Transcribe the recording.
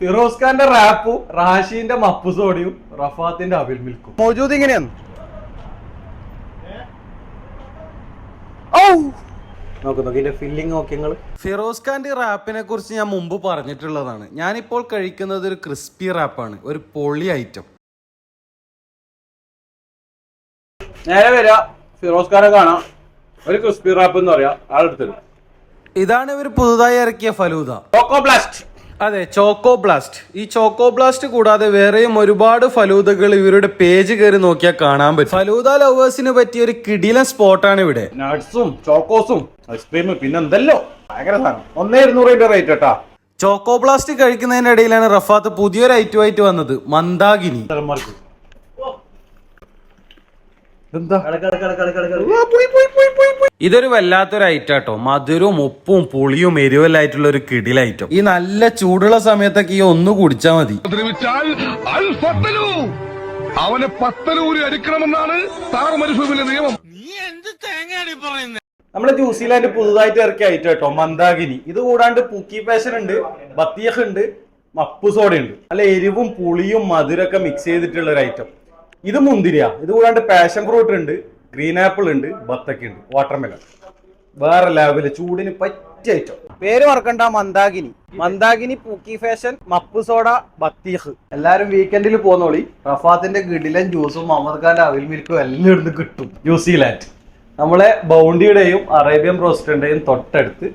ഫിറോസ് ഖാന്റെ റാപ്പും റാഷിന്റെ മപ്പുസോടിയും റഫാത്തിന്റെ അവിൽ മിൽക്കും മൗജൂദ് ഇങ്ങനെയാണ്. ഫിറോസ് ഖാന്റെ റാപ്പിനെ കുറിച്ച് ഞാൻ മുമ്പ് പറഞ്ഞിട്ടുള്ളതാണ്. ഞാനിപ്പോൾ കഴിക്കുന്നത് ഒരു ക്രിസ്പി റാപ്പാണ്, ഒരു പൊളി ഐറ്റം. നേരെ വരിക, ഫിറോസ് ഖാനെ കാണാം, ഒരു ക്രിസ്പി റാപ്പ് എന്ന് പറയാ ആളെടുത്തരും. ഇതാണ് ഇവർ പുതുതായി ഇറക്കിയ ഫലൂദ, ചോക്കോ ബ്ലാസ്റ്റ്. അതെ, ചോക്കോ ബ്ലാസ്റ്റ്. ഈ ചോക്കോ ബ്ലാസ്റ്റ് കൂടാതെ വേറെയും ഒരുപാട് ഫലൂദകൾ ഇവരുടെ പേജ് കയറി നോക്കിയാൽ കാണാൻ പറ്റും. ഫലൂദ ലവേഴ്സിന് പറ്റിയ ഒരു കിടിലൻ സ്പോട്ടാണ് ഇവിടെ. നട്ട്സും ചോക്കോസും ഐസ്ക്രീമും പിന്നെ എന്തല്ലോ ഭയങ്കര സാധനം. 1,200 റേറ്റ് കേട്ടാ. ചോക്കോ ബ്ലാസ്റ്റ് കഴിക്കുന്നതിന്റെ ഇടയിലാണ് റഫാത്ത് പുതിയൊരു ഐറ്റം ആയിട്ട് വന്നത്, മന്ദാകിനി. ഇതൊരു വല്ലാത്തൊരു ഐറ്റം കേട്ടോ. മധുരവും ഉപ്പും പുളിയും എരിവല്ലായിട്ടുള്ള ഒരു കിടില ഐറ്റം. ഈ നല്ല ചൂടുള്ള സമയത്തൊക്കെ ഈ ഒന്ന് കുടിച്ചാൽ മതി. അവനെ 10 ഊരി അടിക്കണമെന്നാണ് താരമരുഭൂമിയിലെ നിയമം. നമ്മുടെ ന്യൂസിലാൻഡ് പുതുതായിട്ട് ഇറക്കിയ ഐറ്റം കേട്ടോ, മന്ദാകിനി. ഇത് കൂടാണ്ട് പൂക്കി പാഷൻ ഉണ്ട്, ബത്തിയഹ് ഉണ്ട്, മപ്പുസോഡ ഉണ്ട്. നല്ല എരിവും പുളിയും മധുരമൊക്കെ മിക്സ് ചെയ്തിട്ടുള്ള ഒരു ഐറ്റം. ഇത് മുന്തിരിയ. ഇത് കൂടാണ്ട് പാഷൻ ഫ്രൂട്ട് ഉണ്ട്, ഗ്രീൻ ആപ്പിൾ ഉണ്ട്, ബത്തക്ക ഉണ്ട്, വാട്ടർമെലൺ. വേറെ ലെവല് ചൂടിന് പറ്റിയ ഐറ്റം. പേര് മറക്കണ്ട, മന്ദാകിനി. മന്ദാകിനി, പൂക്കി ഫാഷൻ, മപ്പ് സോഡ, ബത്തീഹ്. എല്ലാരും വീക്കെൻഡിൽ പോന്നോളി. റഫാത്തിന്റെ ഗിഡിലൻ ജ്യൂസും മുഹമ്മദ് ഖാന്റെ അവിൽ മിൽക്കും എല്ലാം ഇവിടുന്ന് കിട്ടും. ന്യൂസിലാൻഡ് നമ്മളെ ബൗണ്ടിയുടെയും അറേബ്യൻ റോസ്റ്ററിന്റെയും തൊട്ടടുത്ത്